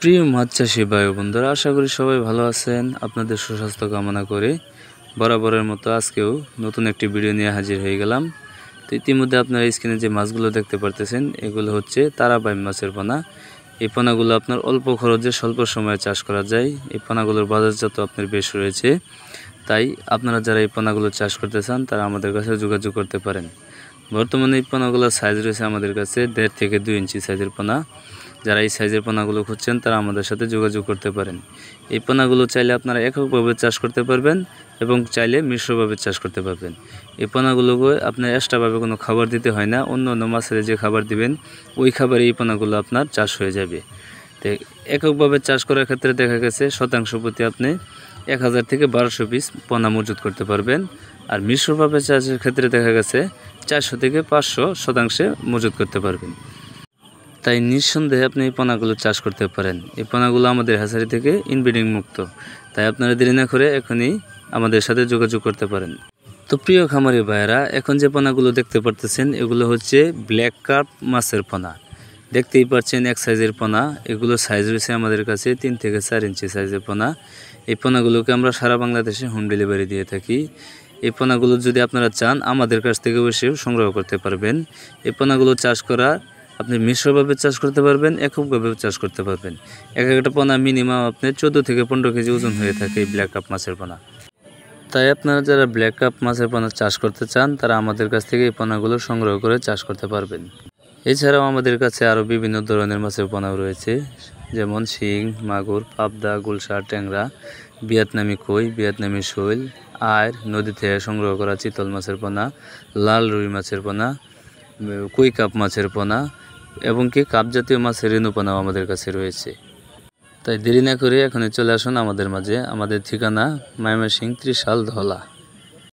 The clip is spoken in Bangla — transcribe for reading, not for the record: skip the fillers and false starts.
প্রিয় মাছ চাষী ভাই বন্ধুরা, আশা করি সবাই ভালো আছেন। আপনাদের সুস্বাস্থ্য কামনা করে বরাবরের মতো আজকেও নতুন একটি ভিডিও নিয়ে হাজির হয়ে গেলাম। তো ইতিমধ্যে আপনারা স্ক্রিনে যে মাছগুলো দেখতে পারতেছেন, এগুলো হচ্ছে তারাবাইম মাছের পোনা। এই পোনাগুলো আপনার অল্প খরচে স্বল্প সময়ে চাষ করা যায়। এই পোনাগুলোর বাজারজাত আপনার বেশ রয়েছে, তাই আপনারা যারা এই পোনাগুলো চাষ করতে চান তারা আমাদের কাছে যোগাযোগ করতে পারেন। বর্তমানে এই পোনাগুলোর সাইজ রয়েছে আমাদের কাছে 1.5 থেকে 2 ইঞ্চি সাইজের পোনা। যারা এই সাইজের পোনাগুলো খুঁজছেন তারা আমাদের সাথে যোগাযোগ করতে পারেন। এই পোনাগুলো চাইলে আপনারা এককভাবে চাষ করতে পারবেন এবং চাইলে মিশ্রভাবে চাষ করতে পারবেন। এই পোনাগুলোকে আপনার এক্সট্রাভাবে কোনো খাবার দিতে হয় না। অন্য অন্য মাছের যে খাবার দিবেন ওই খাবারে এই পোনাগুলো আপনার চাষ হয়ে যাবে। তো এককভাবে চাষ করার ক্ষেত্রে দেখা গেছে শতাংশ প্রতি আপনি 1000 থেকে 1200 পিস পোনা মজুত করতে পারবেন। আর মিশ্রভাবে চাষের ক্ষেত্রে দেখা গেছে 400 থেকে 500 শতাংশে মজুত করতে পারবেন। তাই নিঃসন্দেহে আপনি এই পোনাগুলো চাষ করতে পারেন। এই পোনাগুলো আমাদের হ্যাচারি থেকে ইনব্রিডিং মুক্ত, তাই আপনারা দেরি না করে এখনই আমাদের সাথে যোগাযোগ করতে পারেন। তো প্রিয় খামারি ভাইয়েরা, এখন যে পোনাগুলো দেখতে পারতেছেন এগুলো হচ্ছে ব্ল্যাক কার্প মাছের পোনা। দেখতেই পাচ্ছেন এক সাইজের পোনা। এগুলো সাইজ রয়েছে আমাদের কাছে 3 থেকে 4 ইঞ্চি সাইজের পোনা। এই পোনাগুলোকে আমরা সারা বাংলাদেশে হোম ডেলিভারি দিয়ে থাকি। এই পোনাগুলো যদি আপনারা চান আমাদের কাছ থেকে বসেও সংগ্রহ করতে পারবেন। এই পোনাগুলো চাষ করা আপনি মিশ্রভাবে চাষ করতে পারবেন, এককভাবেও চাষ করতে পারবেন। এক একটা পোনা মিনিমাম আপনি 14 থেকে 15 কেজি ওজন হয়ে থাকে এই ব্ল্যাক কাপ মাছের পোনা। তাই আপনারা যারা ব্ল্যাক কাপ মাছের পোনা চাষ করতে চান তারা আমাদের কাছ থেকে এই পোনাগুলো সংগ্রহ করে চাষ করতে পারবেন। এছাড়াও আমাদের কাছে আরও বিভিন্ন ধরনের মাছের পোনাও রয়েছে, যেমন শিং, মাগুর, পাবদা, গুলশা, ট্যাংরা, ভিয়েতনামি কই, ভিয়েতনামি শৈল, আয়ের, নদী থেকে সংগ্রহ করা চিতল মাছের পোনা, লাল রুই মাছের পোনা, কই কাপ মাছের পোনা এবং কি কাপ জাতীয় মাছের রেণু পোনাও আমাদের কাছে রয়েছে। তাই দেরি না করে এখনই চলে আসুন আমাদের মাঝে। আমাদের ঠিকানা ময়মনসিংহ, ত্রিশাল, ধলা।